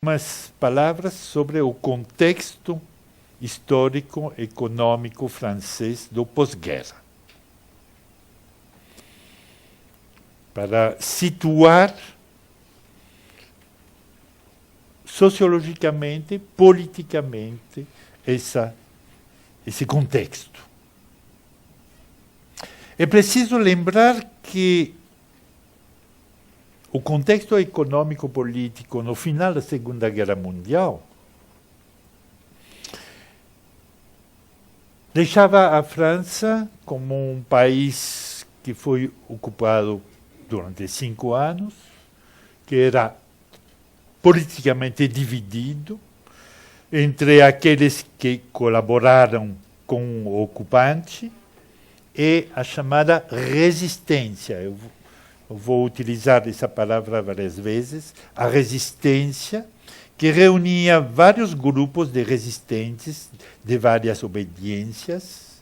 umas palavras sobre o contexto histórico econômico francês do pós-guerra, para situar sociologicamente, politicamente, esse contexto. É preciso lembrar que o contexto econômico-político no final da Segunda Guerra Mundial deixava a França como um país que foi ocupado durante 5 anos, que era politicamente dividido entre aqueles que colaboraram com o ocupante e a chamada resistência. Eu vou utilizar essa palavra várias vezes, a resistência, que reunia vários grupos de resistentes de várias obediências.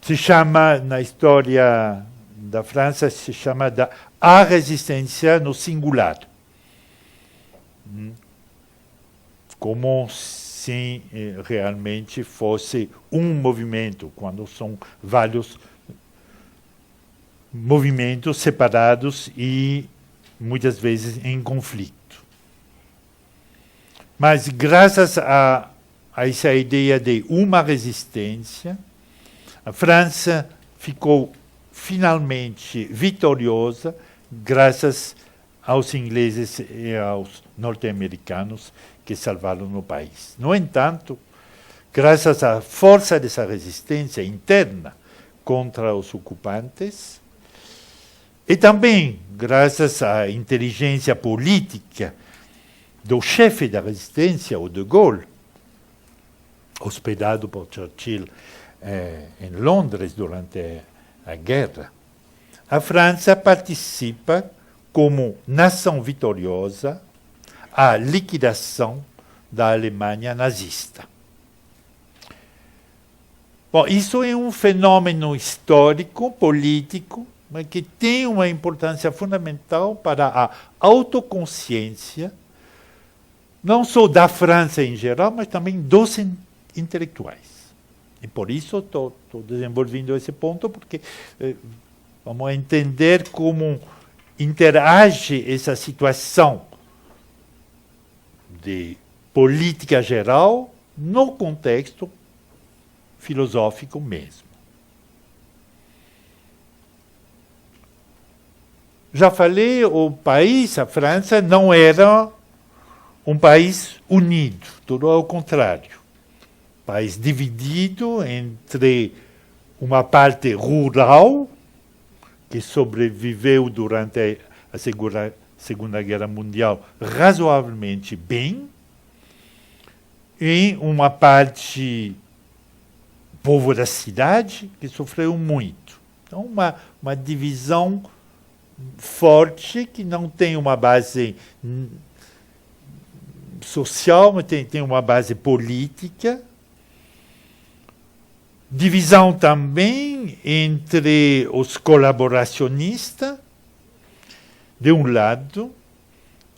Se chama, na história da França, se chama a resistência no singular. Como se realmente fosse um movimento, quando são vários movimentos separados e muitas vezes em conflito. Mas graças a essa ideia de uma resistência, a França ficou finalmente vitoriosa graças aos ingleses e aos norte-americanos que salvaram o país. No entanto, graças à força dessa resistência interna contra os ocupantes, e também graças à inteligência política do chefe da resistência, o de Gaulle, hospedado por Churchill em Londres durante a guerra, a França participa como nação vitoriosa à liquidação da Alemanha nazista. Bom, isso é um fenômeno histórico, político, mas que tem uma importância fundamental para a autoconsciência, não só da França em geral, mas também dos intelectuais. E por isso estou desenvolvendo esse ponto, porque vamos entender como interage essa situação de política geral no contexto filosófico mesmo. Já falei, o país, a França, não era um país unido, tudo ao contrário. País dividido entre uma parte rural, que sobreviveu durante a Segunda Guerra Mundial razoavelmente bem, e uma parte povo da cidade que sofreu muito. Então, uma divisão forte que não tem uma base social, mas tem uma base política. Divisão também entre os colaboracionistas, de um lado,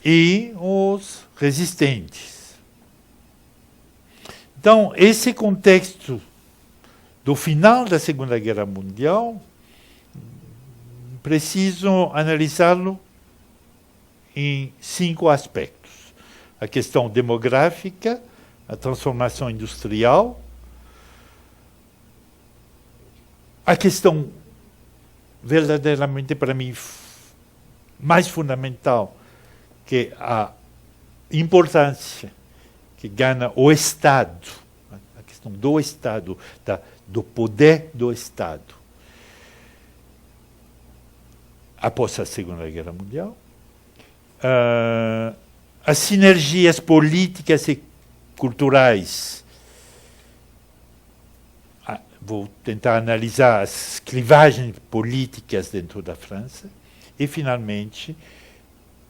e os resistentes. Então, esse contexto do final da Segunda Guerra Mundial, preciso analisá-lo em 5 aspectos. A questão demográfica, a transformação industrial, a questão verdadeiramente, para mim, mais fundamental, que é a importância que ganha o Estado, a questão do Estado, do poder do Estado, após a Segunda Guerra Mundial, as sinergias políticas e culturais. Vou tentar analisar as clivagens políticas dentro da França. E, finalmente,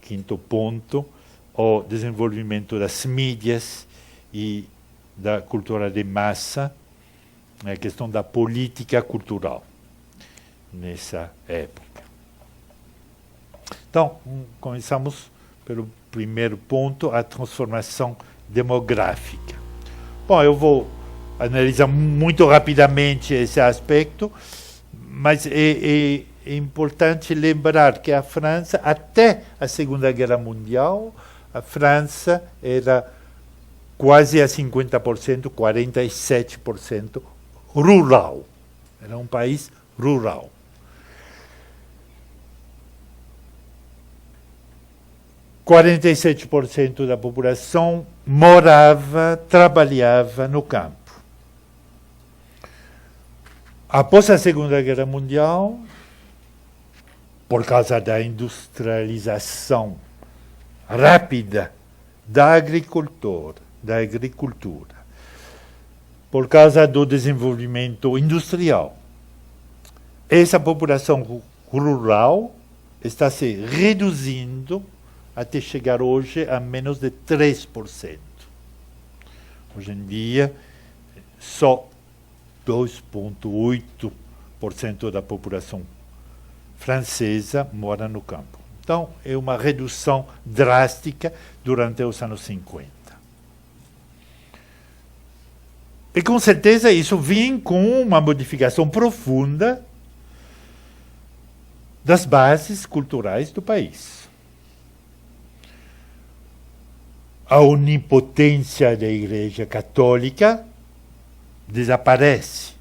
quinto ponto, o desenvolvimento das mídias e da cultura de massa, a questão da política cultural nessa época. Então, começamos pelo primeiro ponto, a transformação demográfica. Bom, eu vou analisar muito rapidamente esse aspecto, mas é importante lembrar que a França, até a Segunda Guerra Mundial, a França era quase a 50%, 47% rural. Era um país rural. – 47% da população morava, trabalhava no campo. Após a Segunda Guerra Mundial, por causa da industrialização rápida da agricultura, por causa do desenvolvimento industrial, essa população rural está se reduzindo até chegar hoje a menos de 3%. Hoje em dia, só 2,8% da população francesa mora no campo. Então, é uma redução drástica durante os anos 50. E, com certeza, isso vem com uma modificação profunda das bases culturais do país. A onipotência da Igreja Católica desaparece,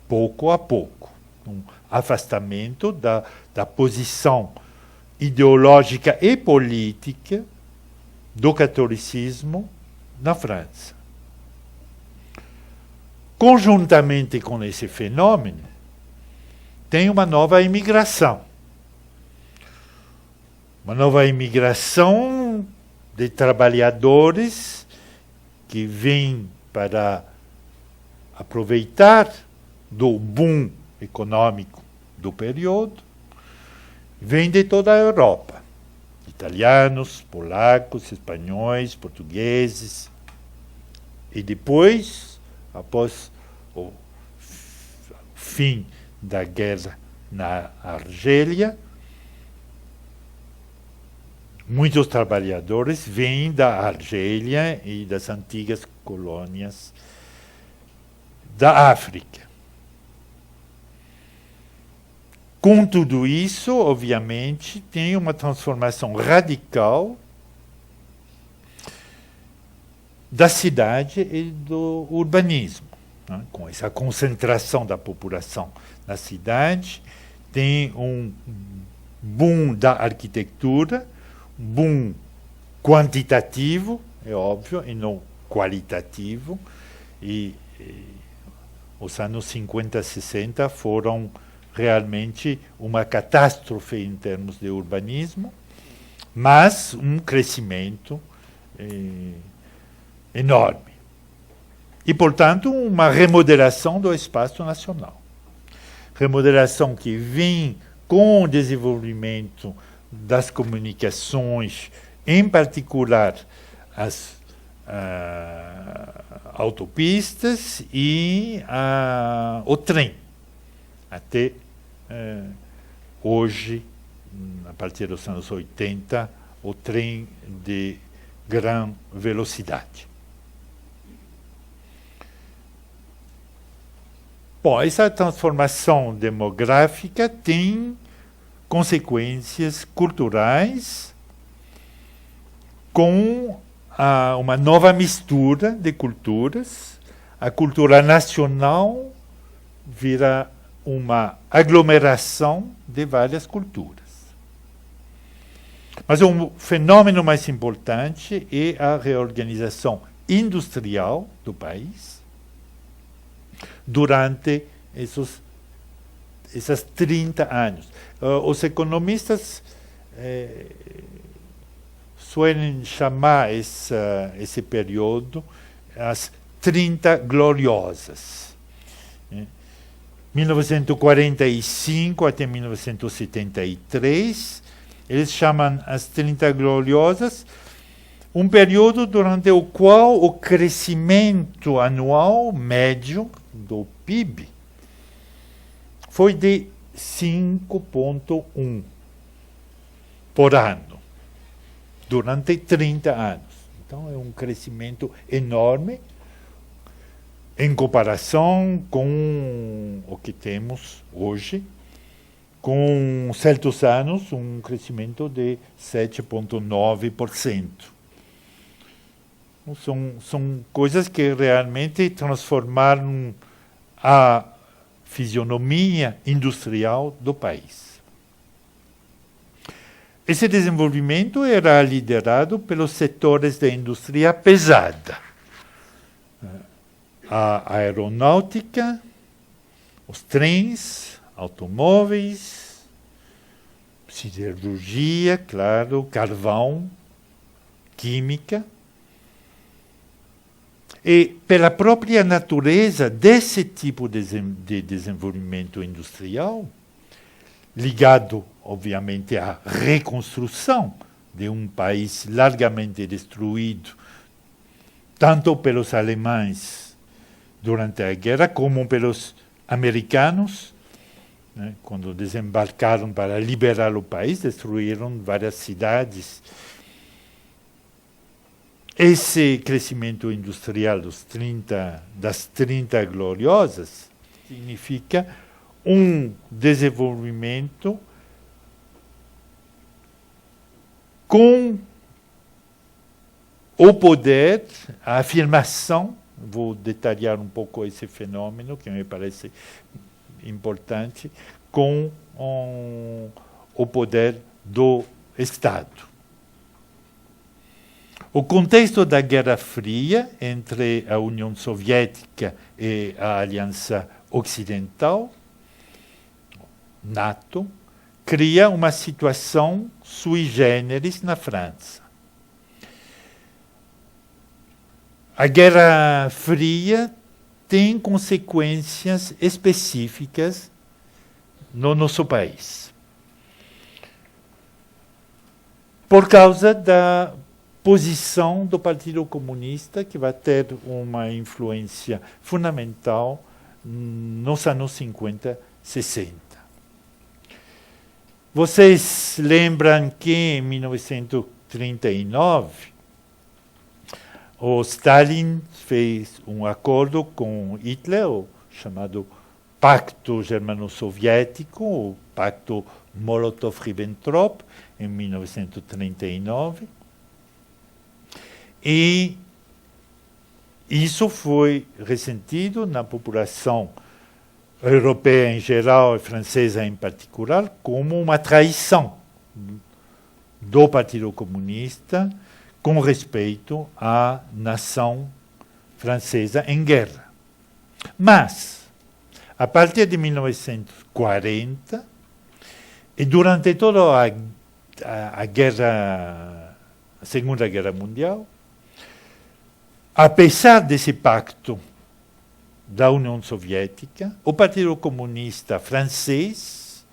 pouco a pouco. Um afastamento da posição ideológica e política do catolicismo na França. Conjuntamente com esse fenômeno, tem uma nova imigração. Uma nova imigração de trabalhadores que vêm para aproveitar do boom econômico do período, vêm de toda a Europa. Italianos, polacos, espanhóis, portugueses. E depois, após o fim da guerra na Argélia, muitos trabalhadores vêm da Argélia e das antigas colônias da África. Com tudo isso, obviamente, tem uma transformação radical da cidade e do urbanismo, né? Com essa concentração da população na cidade, tem um boom da arquitetura, um boom quantitativo, é óbvio, e não qualitativo, e os anos 50, 60 foram realmente uma catástrofe em termos de urbanismo, mas um crescimento enorme. E, portanto, uma remodelação do espaço nacional. Remodelação que vem com o desenvolvimento das comunicações, em particular as autopistas e o trem. Até hoje, a partir dos anos 80, o trem de grande velocidade. Bom, essa transformação demográfica tem consequências culturais com uma nova mistura de culturas. A cultura nacional vira uma aglomeração de várias culturas. Mas o fenômeno mais importante é a reorganização industrial do país durante esses 30 anos. Os economistas suelen chamar esse período as 30 gloriosas. 1945 até 1973, eles chamam as 30 gloriosas, um período durante o qual o crescimento anual médio do PIB foi de 5,1 por ano. durante 30 anos. Então, é um crescimento enorme em comparação com o que temos hoje, com certos anos, um crescimento de 7,9%. São coisas que realmente transformaram a fisionomia industrial do país. Esse desenvolvimento era liderado pelos setores da indústria pesada, a aeronáutica, os trens, automóveis, siderurgia, claro, carvão, química. E pela própria natureza desse tipo de desenvolvimento industrial, ligado, obviamente, à reconstrução de um país largamente destruído, tanto pelos alemães durante a guerra, como pelos americanos, né, quando desembarcaram para liberar o país, destruíram várias cidades. Esse crescimento industrial das 30 gloriosas significa um desenvolvimento com o poder, a afirmação, vou detalhar um pouco esse fenômeno, que me parece importante, com o poder do Estado. O contexto da Guerra Fria entre a União Soviética e a Aliança Ocidental, NATO, cria uma situação sui generis na França. A Guerra Fria tem consequências específicas no nosso país. Por causa da posição do Partido Comunista, que vai ter uma influência fundamental nos anos 50, 60. Vocês lembram que em 1939 o Stalin fez um acordo com Hitler, o chamado Pacto Germano-Soviético, o Pacto Molotov-Ribbentrop, em 1939. E isso foi ressentido na população europeia em geral e francesa em particular como uma traição do Partido Comunista com respeito à nação francesa em guerra. Mas, a partir de 1940, e durante toda a Segunda Guerra Mundial, apesar desse pacto da União Soviética, o Partido Comunista francês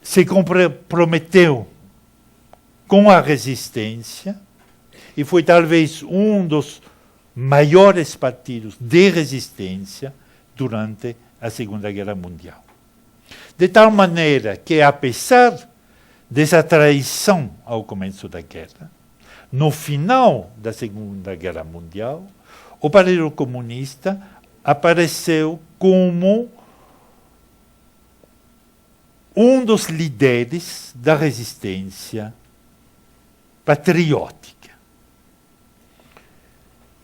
se comprometeu com a resistência e foi talvez um dos maiores partidos de resistência durante a Segunda Guerra Mundial. De tal maneira que, apesar dessa traição ao começo da guerra, no final da Segunda Guerra Mundial, o Partido Comunista apareceu como um dos líderes da resistência patriótica.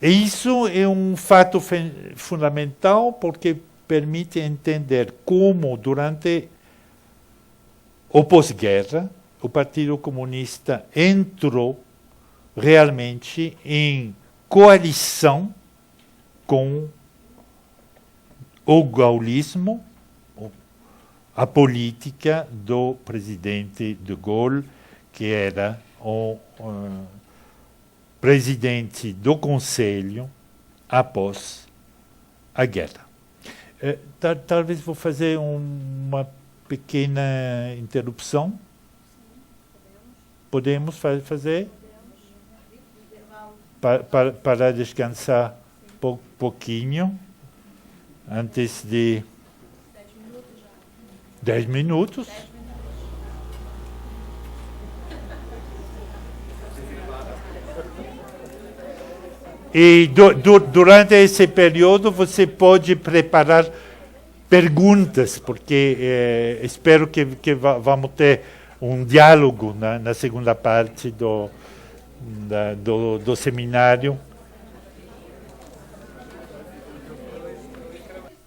E isso é um fato fundamental porque permite entender como, durante o pós-guerra, o Partido Comunista entrou realmente em coalição com o gaullismo, a política do presidente de Gaulle, que era o presidente do Conselho após a guerra. Talvez vou fazer uma pequena interrupção. Podemos fazer? Para descansar pouquinho, antes de 10 minutos. E durante esse período você pode preparar perguntas, porque espero que vamos ter um diálogo na segunda parte do seminário. Eles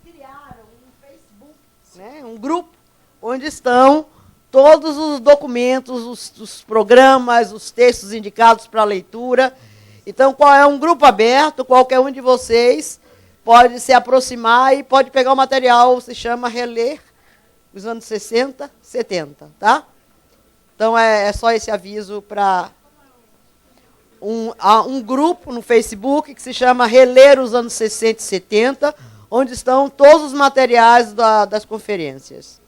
criaram um Facebook, né, um grupo, onde estão todos os documentos, os programas, os textos indicados para leitura. Então, é um grupo aberto, qualquer um de vocês pode se aproximar e pode pegar o material, se chama Reler os anos 60, 70, tá? Então, é só esse aviso para um grupo no Facebook que se chama Reler os anos 60 e 70, onde estão todos os materiais das conferências.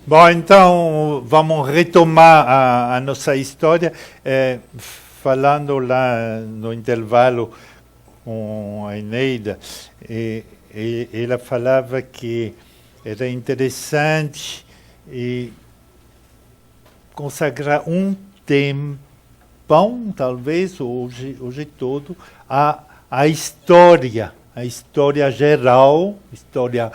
Bom, então vamos retomar a nossa história, falando lá no intervalo com a Eneida, ela falava que era interessante consagrar um tempão, talvez, hoje todo, a história geral, história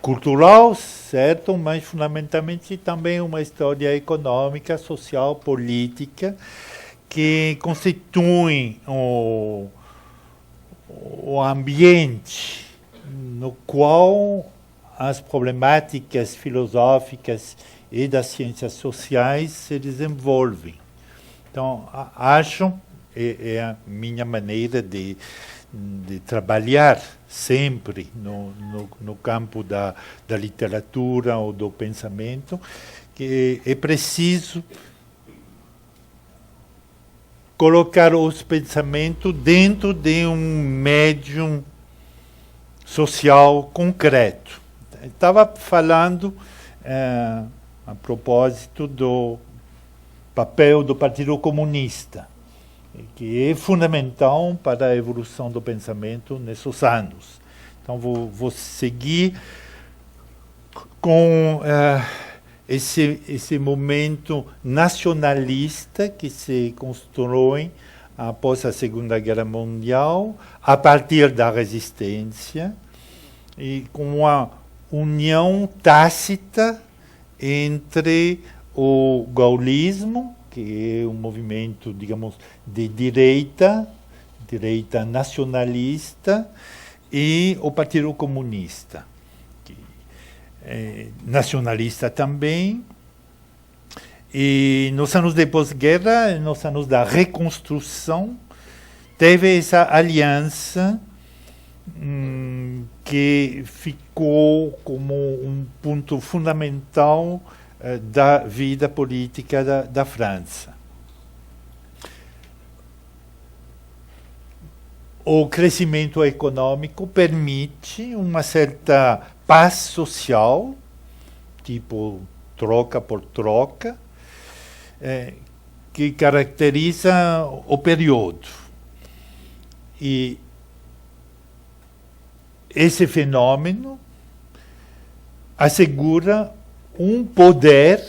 cultural, certo, mas fundamentalmente também uma história econômica, social, política, que constitui o ambiente no qual as problemáticas filosóficas e das ciências sociais se desenvolvem. Então, acho, é a minha maneira de trabalhar sempre no campo da literatura ou do pensamento, que é preciso colocar os pensamentos dentro de um médium social concreto. Estava falando a propósito do papel do Partido Comunista, que é fundamental para a evolução do pensamento nesses anos. Então, vou seguir com esse momento nacionalista que se constrói após a Segunda Guerra Mundial, a partir da resistência, e com uma união tácita entre o gaullismo, que é um movimento, digamos, de direita nacionalista, e o Partido Comunista, que é nacionalista também. E nos anos de pós-guerra, nos anos da reconstrução, teve essa aliança que ficou como um ponto fundamental da vida política da França. O crescimento econômico permite uma certa paz social, tipo troca por troca, que caracteriza o período. E esse fenômeno assegura um poder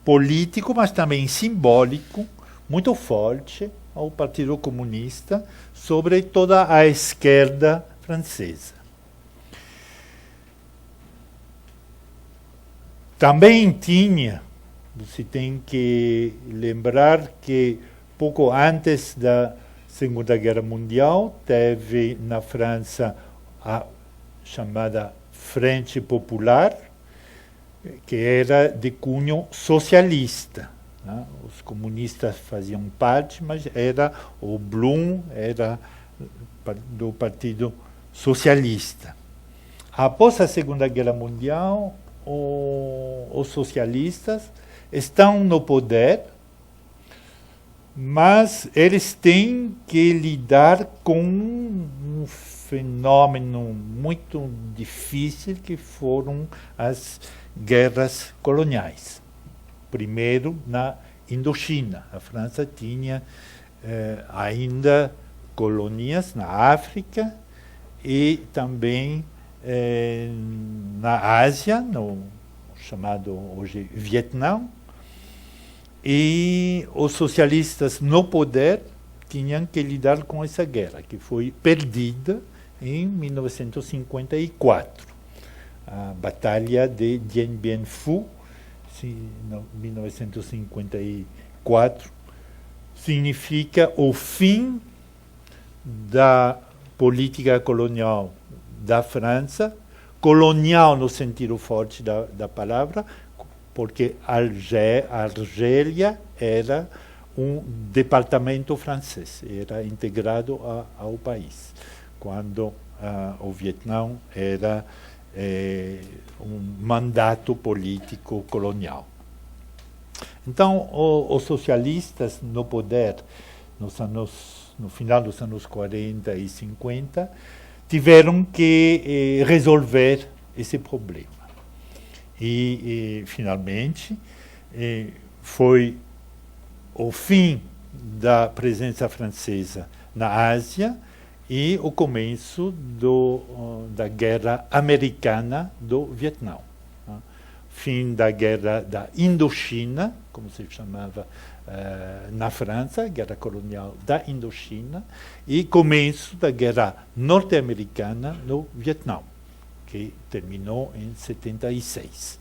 político, mas também simbólico, muito forte ao Partido Comunista sobre toda a esquerda francesa. Também tinha, você tem que lembrar que pouco antes da Segunda Guerra Mundial, teve na França a chamada Frente Popular, que era de cunho socialista. Né? Os comunistas faziam parte, mas era o Blum era do Partido Socialista. Após a Segunda Guerra Mundial, os socialistas estão no poder, mas eles têm que lidar com um fenômeno muito difícil que foram as guerras coloniais. Primeiro, na Indochina. A França tinha ainda colônias na África e também na Ásia, no chamado hoje Vietnã. E os socialistas no poder tinham que lidar com essa guerra, que foi perdida em 1954. A Batalha de Dien Bien Phu, em 1954, significa o fim da política colonial da França, colonial no sentido forte da palavra, porque Argélia era um departamento francês, era integrado ao país, quando o Vietnã era um mandato político colonial. Então, os socialistas no poder, no final dos anos 40 e 50, tiveram que resolver esse problema. E finalmente, foi o fim da presença francesa na Ásia e o começo da Guerra Americana do Vietnã. Fim da Guerra da Indochina, como se chamava na França, Guerra Colonial da Indochina, e começo da Guerra Norte-Americana no Vietnã, que terminou em 76.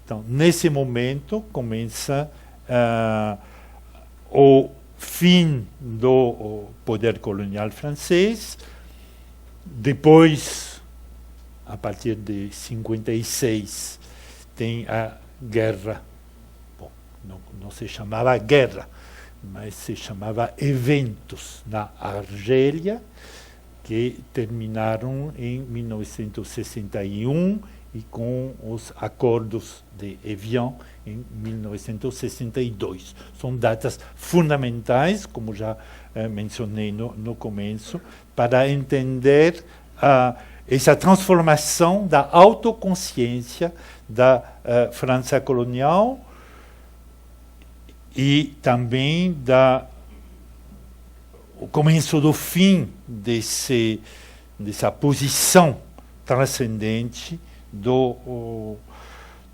Então, nesse momento, começa o fim do poder colonial francês. Depois, a partir de 56, tem a guerra. Bom, não se chamava guerra, mas se chamava eventos na Argélia, que terminaram em 1961 e com os acordos de Evian em 1962. São datas fundamentais, como já mencionei no começo, para entender essa transformação da autoconsciência da França colonial e também o começo do fim dessa posição transcendente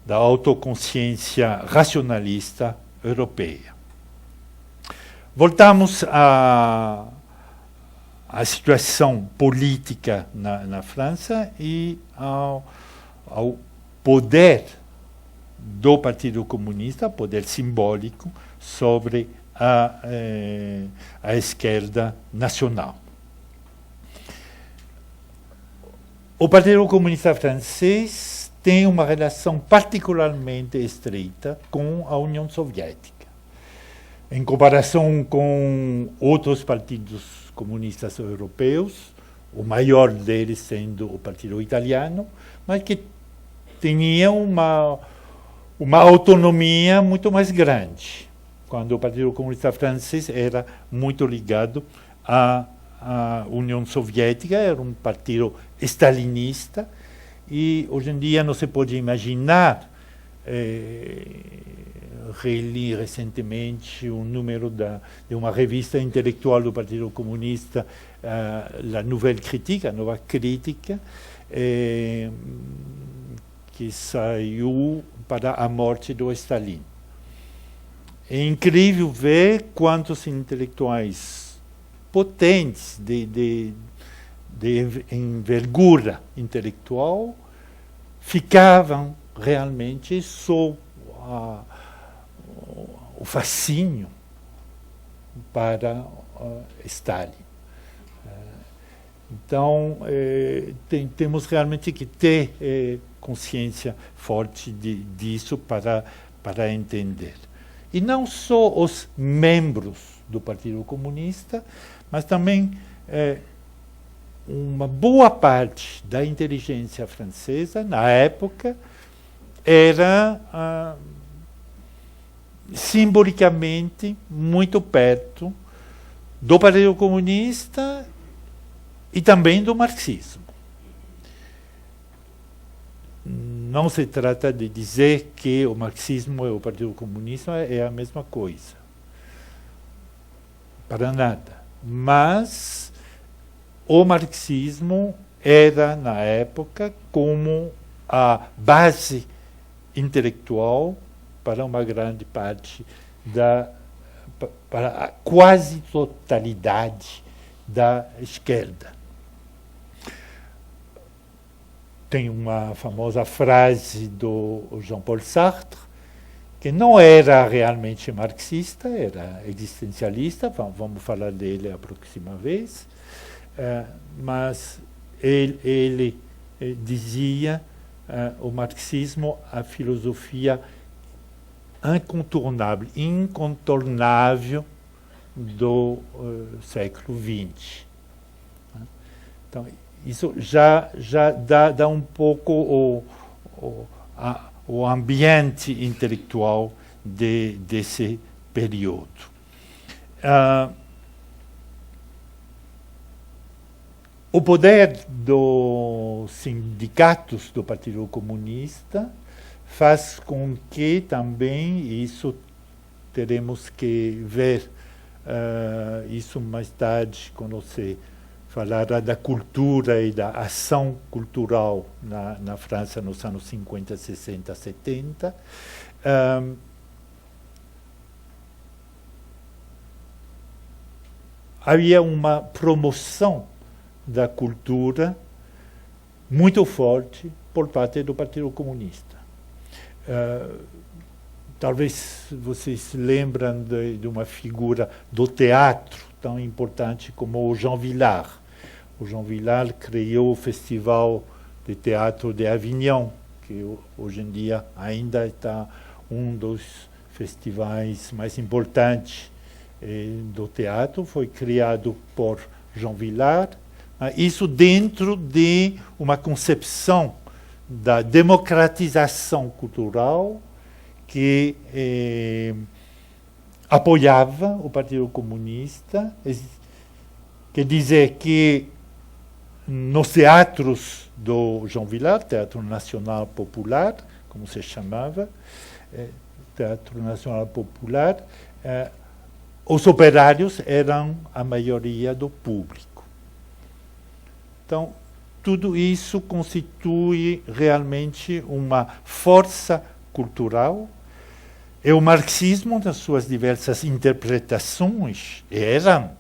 da autoconsciência racionalista europeia. Voltamos à situação política na França e ao poder do Partido Comunista, poder simbólico, sobre a esquerda nacional. O Partido Comunista Francês tem uma relação particularmente estreita com a União Soviética. Em comparação com outros partidos comunistas europeus, o maior deles sendo o Partido Italiano, mas que tinha uma autonomia muito mais grande, quando o Partido Comunista Francês era muito ligado à União Soviética, era um partido stalinista, e hoje em dia não se pode imaginar Reli recentemente um número de uma revista intelectual do Partido Comunista, La Nouvelle Critique, a Nova Crítica, que saiu para a morte do Stalin. É incrível ver quantos intelectuais potentes, de envergadura intelectual, ficavam realmente sob o fascínio para Stalin. Então, temos realmente que ter consciência forte disso para entender. E não só os membros do Partido Comunista, mas também uma boa parte da inteligência francesa, na época, era simbolicamente muito perto do Partido Comunista e também do marxismo. Não se trata de dizer que o marxismo e o Partido Comunista é a mesma coisa. Para nada. Mas o marxismo era, na época, como a base intelectual para uma grande parte para a quase totalidade da esquerda. Tem uma famosa frase do Jean-Paul Sartre, que não era realmente marxista, era existencialista, vamos falar dele a próxima vez, mas ele dizia o marxismo, a filosofia incontornável do século XX. Então, isso já dá um pouco o ambiente intelectual desse período. O poder dos sindicatos do Partido Comunista faz com que também isso teremos que ver isso mais tarde, quando se falará da cultura e da ação cultural na França nos anos 50, 60, 70. Havia uma promoção da cultura muito forte por parte do Partido Comunista. Talvez vocês se lembram de uma figura do teatro tão importante como o Jean Vilar. O Jean Vilar criou o Festival de Teatro de Avignon, que hoje em dia ainda está um dos festivais mais importantes do teatro. Foi criado por Jean Vilar. Isso dentro de uma concepção da democratização cultural que apoiava o Partido Comunista, quer dizer que nos teatros do Jean Vilar, Teatro Nacional Popular, como se chamava, Teatro Nacional Popular, os operários eram a maioria do público. Então, tudo isso constitui realmente uma força cultural, e o marxismo, nas suas diversas interpretações, eram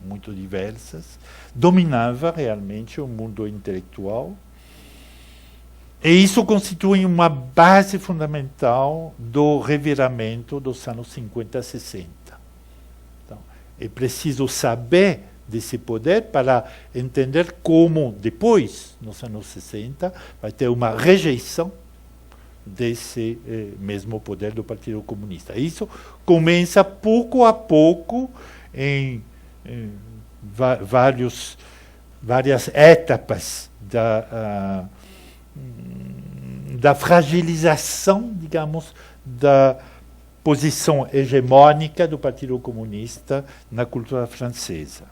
muito diversas, dominava realmente o mundo intelectual, e isso constitui uma base fundamental do reviramento dos anos 50 e 60. Então, é preciso saber desse poder para entender como, depois, nos anos 60, vai ter uma rejeição desse mesmo poder do Partido Comunista. Isso começa pouco a pouco em várias etapas da fragilização, digamos, da posição hegemônica do Partido Comunista na cultura francesa.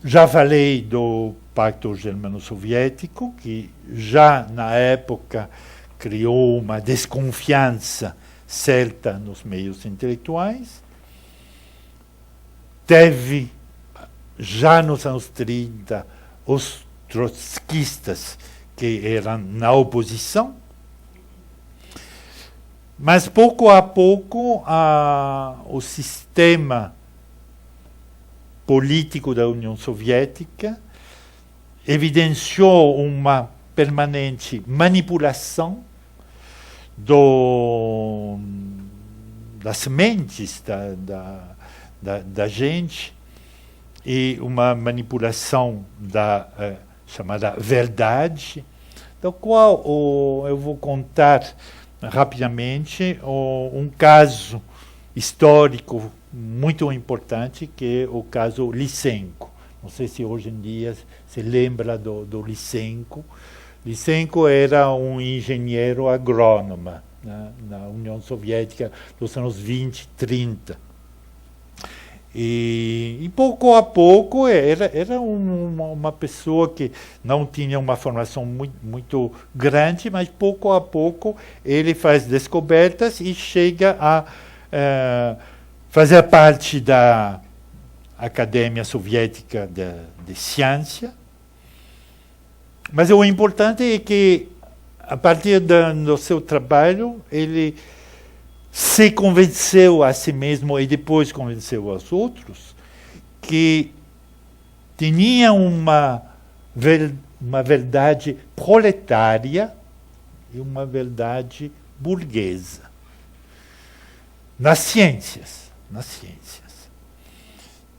Já falei do Pacto Germano-Soviético, que já na época criou uma desconfiança certa nos meios intelectuais. Teve, já nos anos 30, os trotskistas que eram na oposição, mas pouco a pouco o sistema político da União Soviética evidenciou uma permanente manipulação das mentes da gente e uma manipulação da chamada verdade, do qual eu vou contar rapidamente um caso histórico muito importante, que é o caso Lysenko. Não sei se hoje em dia se lembra do Lysenko. Lysenko era um engenheiro agrônomo, né, na União Soviética dos anos 20, 30. E pouco a pouco era uma pessoa que não tinha uma formação muito grande, mas pouco a pouco ele faz descobertas e chega a fazer parte da Academia Soviética de Ciência. Mas o importante é que, a partir do seu trabalho, ele se convenceu a si mesmo e depois convenceu aos outros que tinha uma verdade proletária e uma verdade burguesa nas ciências,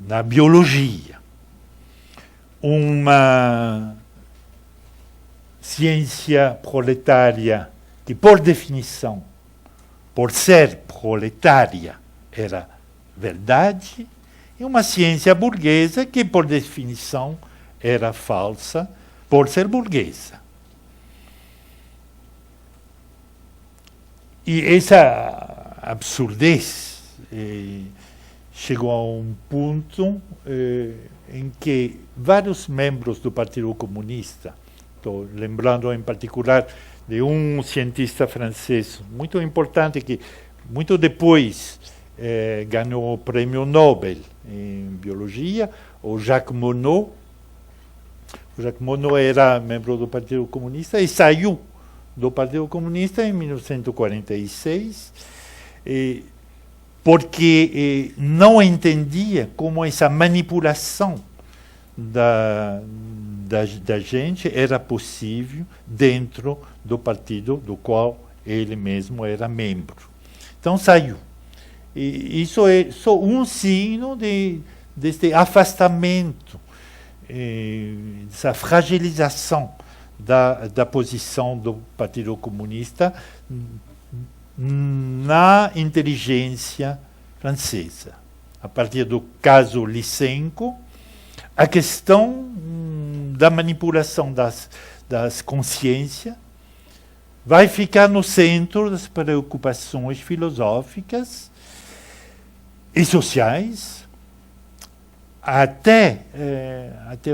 na biologia. Uma ciência proletária que, por definição, por ser proletária, era verdade, e uma ciência burguesa que, por definição, era falsa, por ser burguesa. E essa absurdez chegou a um ponto em que vários membros do Partido Comunista, estou lembrando em particular de um cientista francês muito importante que muito depois ganhou o prêmio Nobel em biologia, o Jacques Monod. O Jacques Monod era membro do Partido Comunista e saiu do Partido Comunista em 1946, porque não entendia como essa manipulação da gente era possível dentro do partido do qual ele mesmo era membro. Então saiu. E isso é só um signo deste afastamento, dessa fragilização da posição do Partido Comunista na inteligência francesa. A partir do caso Lysenko, a questão da manipulação das consciências vai ficar no centro das preocupações filosóficas e sociais até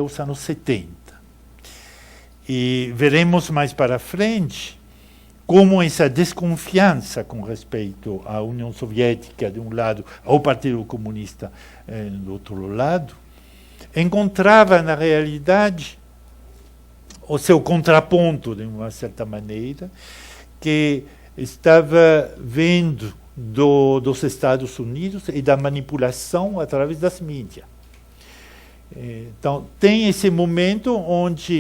os anos 70. E veremos mais para frente como essa desconfiança com respeito à União Soviética, de um lado, ao Partido Comunista, do outro lado, encontrava na realidade o seu contraponto, de uma certa maneira, que estava vendo dos Estados Unidos e da manipulação através das mídias. Então, tem esse momento onde